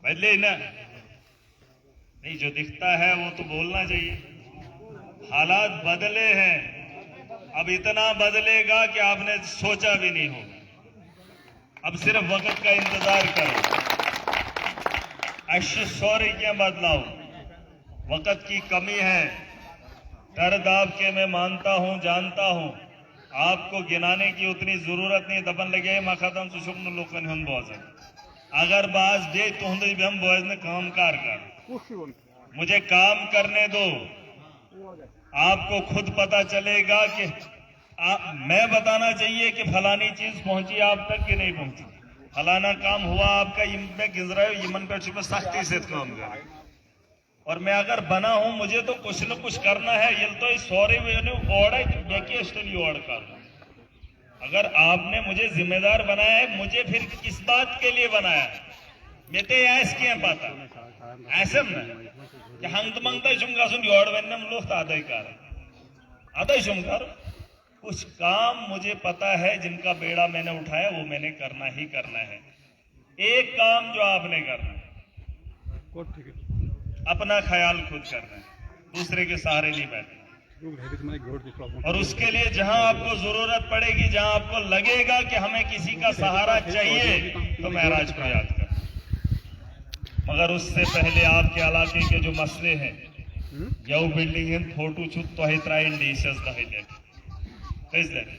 बदले ना नहीं, जो दिखता है वो तो बोलना चाहिए। हालात बदले हैं, अब इतना बदलेगा कि आपने सोचा भी नहीं होगा। अब सिर्फ वक्त का इंतजार करो। सॉरी क्या बदलाव, वक्त की कमी है। दर्द आपके मैं मानता हूं, जानता हूं। आपको गिनाने की उतनी जरूरत नहीं। दबन लगे मखदम सुशुक्न लोकन हम बोझ अगर बाज दे तो हम बोझ ने काम कार कर, मुझे काम करने दो। आपको खुद पता चलेगा कि मैं बताना चाहिए कि फलानी चीज पहुंची आप तक कि नहीं पहुंची, फलाना काम हुआ आपका, मैं गिजरा यमन पे सख्ती से काम कर। और मैं अगर बना हूं, मुझे तो कुछ न कुछ करना है। ये तो सॉरी ओढ़ कर, अगर आपने मुझे जिम्मेदार बनाया है, मुझे फिर किस बात के लिए बनाया? मैं तो ऐस क्या पाता ऐसे ना कि हंग मंगता शुमगासुन योड़ वन्नम लोग आदाय कर आदाय शुमगार। कुछ काम मुझे पता है जिनका बेड़ा मैंने उठाया, वो मैंने करना ही करना है। एक काम जो आपने करना है, अपना ख्याल खुद करना है, दूसरे के सहारे नहीं बैठना। और उसके लिए जहां आपको जरूरत पड़ेगी, जहां आपको लगेगा कि हमें किसी का सहारा चाहिए, तो महराज को याद कर। मगर उससे पहले आपके इलाके के जो मसले हैं, यह बिल्डिंग इन फोटो छुत तो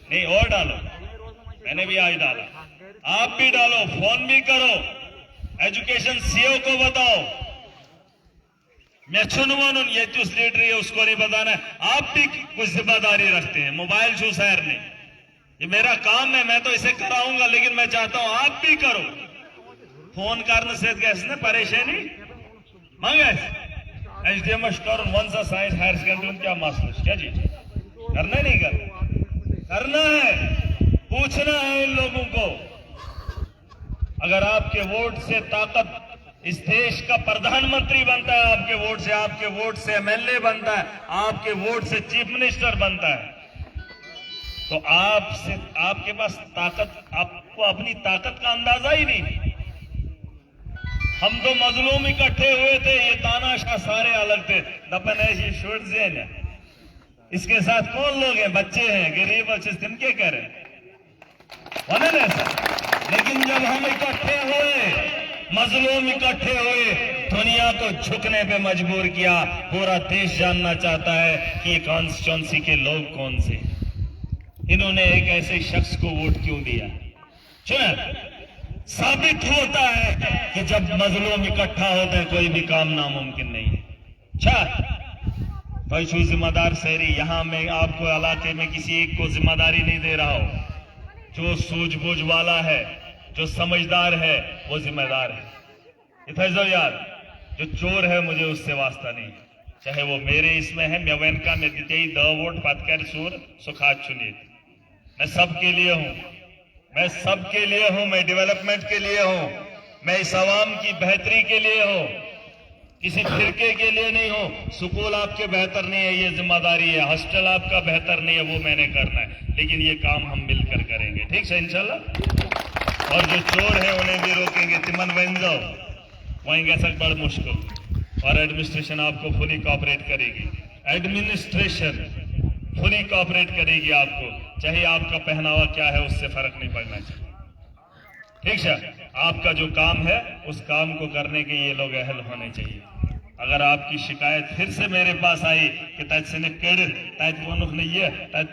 नहीं, और डालो, मैंने भी आज डाला, आप भी डालो, फोन भी करो, एजुकेशन सीओ को बताओ। मैं चुनवान ये उस लीडर है उसको नहीं बताना है। आप भी कुछ जिम्मेदारी रखते हैं। मोबाइल छू शहर ने, ये मेरा काम है, मैं तो इसे कराऊंगा, लेकिन मैं चाहता हूं आप भी करो। फोन करने से कैसे परेशानी मांगे एचडीएम स्टोर वन सा साइंस हायर सेकेंडरी क्या मसला क्या जी करना नहीं करना है, पूछना है इन लोगों को। अगर आपके वोट से ताकत इस देश का प्रधानमंत्री बनता है, आपके वोट से एमएलए बनता है, आपके वोट से चीफ मिनिस्टर बनता है, तो आपके पास ताकत, आपको अपनी ताकत का अंदाजा ही नहीं। हम तो मजलूम इकट्ठे हुए थे, ये तानाशाह सारे अलग थे। दपन ऐसी शुड जेन है, इसके साथ कौन लोग हैं? बच्चे हैं, गरीब बच्चे, तिनके कह रहे ऐसा। लेकिन जब हम इकट्ठे हुए, मजलूम इकट्ठे हुए, दुनिया को झुकने पे मजबूर किया। पूरा देश जानना चाहता है कि ये कॉन्स्टिट्यूंसी के लोग कौन से, इन्होंने एक ऐसे शख्स को वोट क्यों दिया। चुना साबित होता है कि जब मजलूम इकट्ठा होते हैं, कोई भी काम नामुमकिन नहीं है। कोई जिम्मेदार शहरी, यहां मैं आपको इलाके में किसी एक को जिम्मेदारी नहीं दे रहा हूं। जो सूझबूझ वाला है, जो समझदार है, वो जिम्मेदार है। इतना यार, जो चोर है मुझे उससे वास्ता नहीं, चाहे वो मेरे इसमें है। मैं का मैं द वोट पतकर सूर सुखात चुनी, मैं सबके लिए हूं, मैं सबके लिए हूं, मैं डेवलपमेंट के लिए हूं, मैं इस आवाम की बेहतरी के लिए हूं, किसी फिरके के लिए नहीं हो। स्कूल आपके बेहतर नहीं है, ये जिम्मेदारी है। हॉस्टल आपका बेहतर नहीं है, वो मैंने करना है। लेकिन ये काम हम मिलकर करेंगे, ठीक है इंशाल्लाह। और जो चोर है उन्हें भी रोकेंगे। तिमन बन जाओ वहीं कैसा बड़ मुश्किल। और एडमिनिस्ट्रेशन आपको फुली कॉपरेट करेगी, एडमिनिस्ट्रेशन फुली कॉपरेट करेगी आपको। चाहे आपका पहनावा क्या है, उससे फर्क नहीं पड़ना चाहिए, ठीक है। आपका जो काम है, उस काम को करने के ये लोग अहल होने चाहिए। अगर आपकी शिकायत फिर से मेरे पास आई कि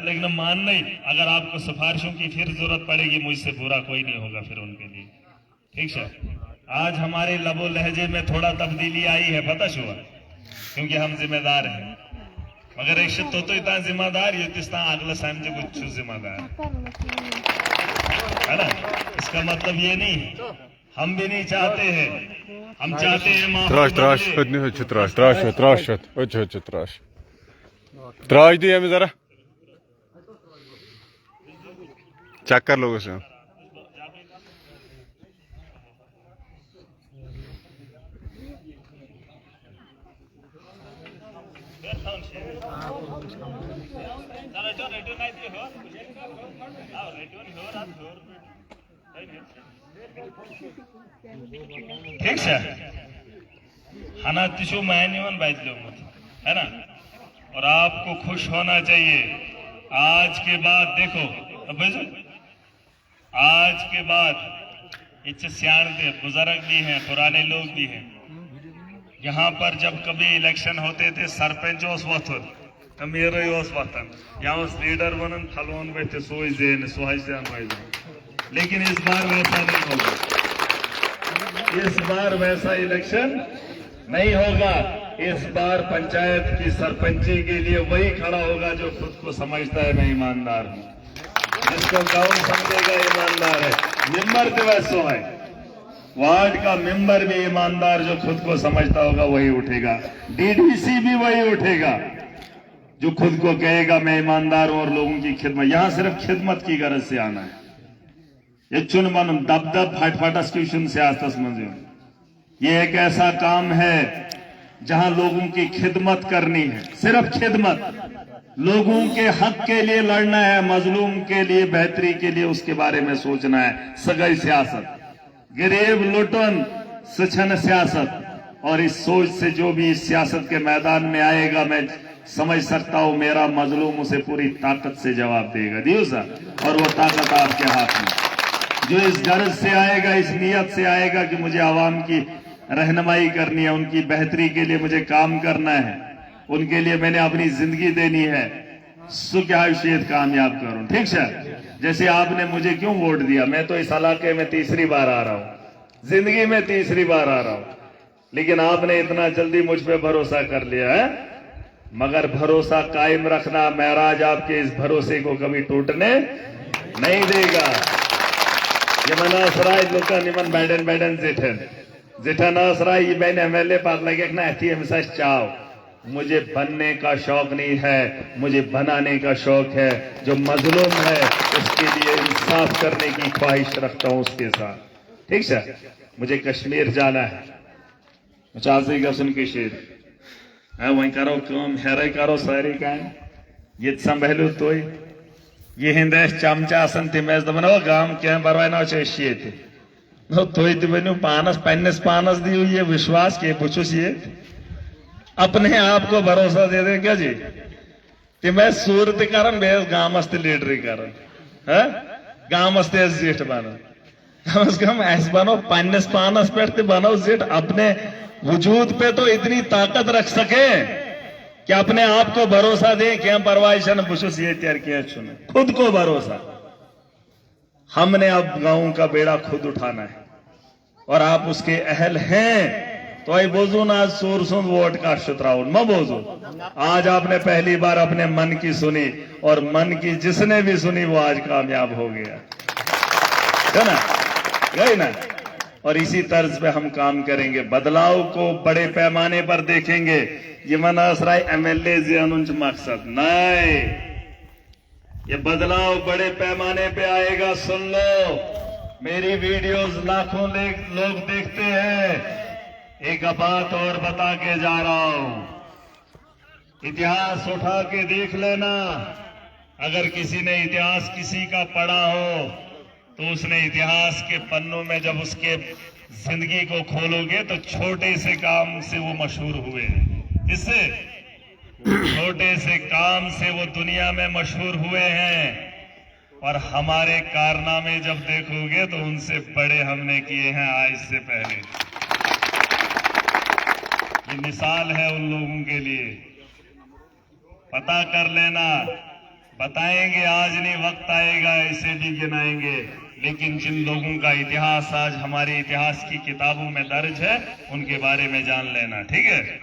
लेकिन मान नहीं, अगर आपको सिफारिशों की फिर जरूरत पड़ेगी, मुझसे बुरा कोई नहीं होगा फिर उनके लिए, ठीक है। आज हमारे लबो लहजे में थोड़ा तब्दीली आई है, पता हुआ, क्योंकि हम जिम्मेदार हैं। मगर एक तो इतना जिम्मेदार ये अगला साइम से कुछ जिम्मेदार है ना। इसका मतलब ये नहीं, हम भी नहीं चाहते हैं, हम चाहते हैं त्राश दिए हमें जरा चेक कर लोगों से। ठीक है। खाना तिशु मैन बैठलो है ना। और आपको खुश होना चाहिए। आज के बाद देखो अब आज के बाद इतने सियाण थे, बुजुर्ग भी हैं, पुराने लोग भी हैं। यहाँ पर जब कभी इलेक्शन होते थे सरपंच उस वक्त अमीर वतन या उस लीडर वन फलवन बैठे सोई जेन सोहन। लेकिन इस बार वैसा नहीं होगा। इस बार वैसा इलेक्शन नहीं होगा। इस बार पंचायत की सरपंची के लिए वही खड़ा होगा जो खुद को समझता है मैं ईमानदार हूं, जिसको गांव समझेगा ईमानदार है। मेंबर तो वैसो है, वार्ड का मेंबर भी ईमानदार जो खुद को समझता होगा वही उठेगा। डीडीसी भी वही उठेगा जो खुद को कहेगा मैं ईमानदार हूं और लोगों की खिदमत। यहां सिर्फ खिदमत की गरज से आना है। ये चुन मन दब दब फाट फाटस क्यूशन से आस्तस मंजूर। ये एक ऐसा काम है जहां लोगों की खिदमत करनी है, सिर्फ खिदमत। लोगों के हक के लिए लड़ना है, मजलूम के लिए बेहतरी के लिए उसके बारे में सोचना है। सगई सियासत गरीब लुटन सचन सियासत। और इस सोच से जो भी इस सियासत के मैदान में आएगा मैं समझ सकता हूं मेरा मजलूम उसे पूरी ताकत से जवाब देगा। दियो सर, और वो ताकत आपके हाथ में। जो इस गरज से आएगा, इस नियत से आएगा कि मुझे आवाम की रहनुमाई करनी है, उनकी बेहतरी के लिए मुझे काम करना है, उनके लिए मैंने अपनी जिंदगी देनी है, सुख्याशियत कामयाब करूं। ठीक है, जैसे आपने मुझे क्यों वोट दिया? मैं तो इस इलाके में तीसरी बार आ रहा हूं, जिंदगी में तीसरी बार आ रहा हूं, लेकिन आपने इतना जल्दी मुझ पर भरोसा कर लिया है। मगर भरोसा कायम रखना, महराज आपके इस भरोसे को कभी टूटने नहीं देगा। ये मनासराय लोग निमन बैडन बैडन जेठा नासराय ये मैंने एमएलए पास लगे ना ऐसी चाव। मुझे बनने का शौक नहीं है, मुझे बनाने का शौक है। जो मजलूम है उसके लिए इंसाफ करने की ख्वाहिश रखता हूं उसके साथ। ठीक है, मुझे कश्मीर जाना है, चाची का सुन के शेर वही करो कम हेरे करो सारी का ये संभलू तो ये हिंदे चमचा तिमेस दपान गाम क्या परवाह ना ये तुई तनु पानस पन्नस पानस दी ये विश्वास के पुछुस ये अपने आप को भरोसा दे दे क्या जी तिमे सूरत करन बेस गामस लीडरी करन है गामस जेठ बनो कम से कम ऐस बनो पन्नस पानस पे बनो जेठ। अपने वजूद पे तो इतनी ताकत रख सके कि अपने आप को भरोसा दे क्या परवाह पुछुस ये त्यार किया चुने खुद को भरोसा। हमने अब गांव का बेड़ा खुद उठाना है और आप उसके अहल हैं। तो आई बोझो ना आज सोर सुन वोट का शुतराउन म बोझो। आज आपने पहली बार अपने मन की सुनी और मन की जिसने भी सुनी वो आज कामयाब हो गया है ना, गई ना। और इसी तर्ज पे हम काम करेंगे, बदलाव को बड़े पैमाने पर देखेंगे। ये मनासराय एमएलए जे मकसद नहीं, ये बदलाव बड़े पैमाने पे आएगा। सुन लो, मेरी वीडियोस लाखों लोग देखते हैं। एक बात और बता के जा रहा हूं, इतिहास उठा के देख लेना। अगर किसी ने इतिहास किसी का पढ़ा हो तो उसने इतिहास के पन्नों में जब उसके जिंदगी को खोलोगे तो छोटे से काम से वो मशहूर हुए हैं। इससे छोटे से काम से वो दुनिया में मशहूर हुए हैं। और हमारे कारनामे जब देखोगे तो उनसे बड़े हमने किए हैं आज से पहले। ये मिसाल है उन लोगों के लिए, पता कर लेना। बताएंगे आज नहीं, वक्त आएगा ऐसे भी गिनाएंगे। लेकिन जिन लोगों का इतिहास आज हमारे इतिहास की किताबों में दर्ज है उनके बारे में जान लेना। ठीक है,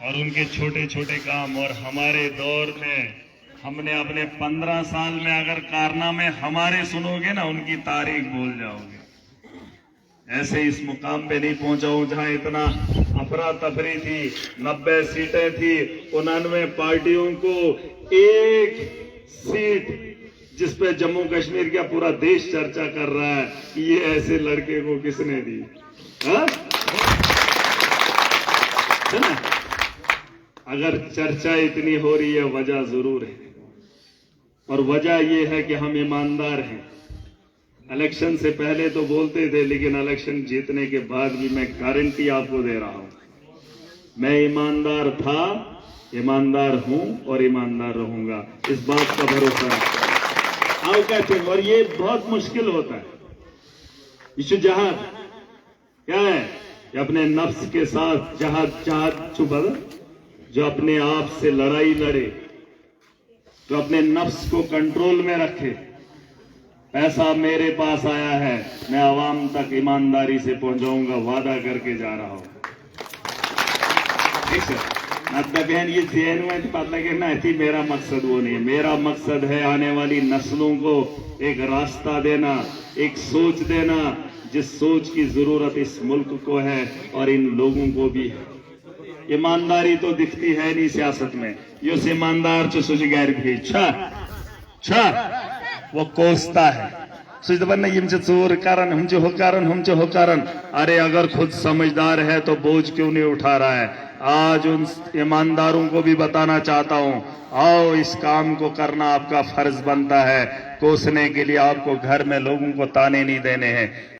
और उनके छोटे छोटे काम। और हमारे दौर में हमने अपने 15 साल में अगर कारनामे हमारे सुनोगे ना, उनकी तारीख भूल जाओगे। ऐसे इस मुकाम पे नहीं पहुंचा हूं जहां इतना अफरा तफरी थी। 90 सीटें थी, 99 पार्टियों को एक सीट जिस पे जम्मू कश्मीर का पूरा देश चर्चा कर रहा है कि ये ऐसे लड़के को किसने दी। हाँ? अगर चर्चा इतनी हो रही है, वजह जरूर है। और वजह यह है कि हम ईमानदार हैं। इलेक्शन से पहले तो बोलते थे, लेकिन इलेक्शन जीतने के बाद भी मैं गारंटी आपको दे रहा हूं मैं ईमानदार था, ईमानदार हूं और ईमानदार रहूंगा, इस बात का भरोसा है। आओ कहते हैं, और ये बहुत मुश्किल होता है। ये जहाद क्या है? ये अपने नफ्स के साथ जहाद छुपा, जो अपने आप से लड़ाई लड़े, जो अपने नफ्स को कंट्रोल में रखे। पैसा मेरे पास आया है, मैं आवाम तक ईमानदारी से पहुंचाऊंगा, वादा करके जा रहा हूं। ठीक है बहन, ये जेन में पता लगे ना थी, मेरा मकसद वो नहीं है। मेरा मकसद है आने वाली नस्लों को एक रास्ता देना, एक सोच देना, जिस सोच की जरूरत इस मुल्क को है और इन लोगों को भी है। ईमानदारी तो दिखती है नहीं सियासत में, यो ईमानदार गैर भी वो कोसता है, सुन यम चोर करन, हम हो करन, हम हो करन। अरे अगर खुद समझदार है तो बोझ क्यों नहीं उठा रहा है? आज उन ईमानदारों को भी बताना चाहता हूं, आओ इस काम को करना आपका फर्ज बनता है। कोसने के लिए आपको घर में लोगों को ताने नहीं देने हैं।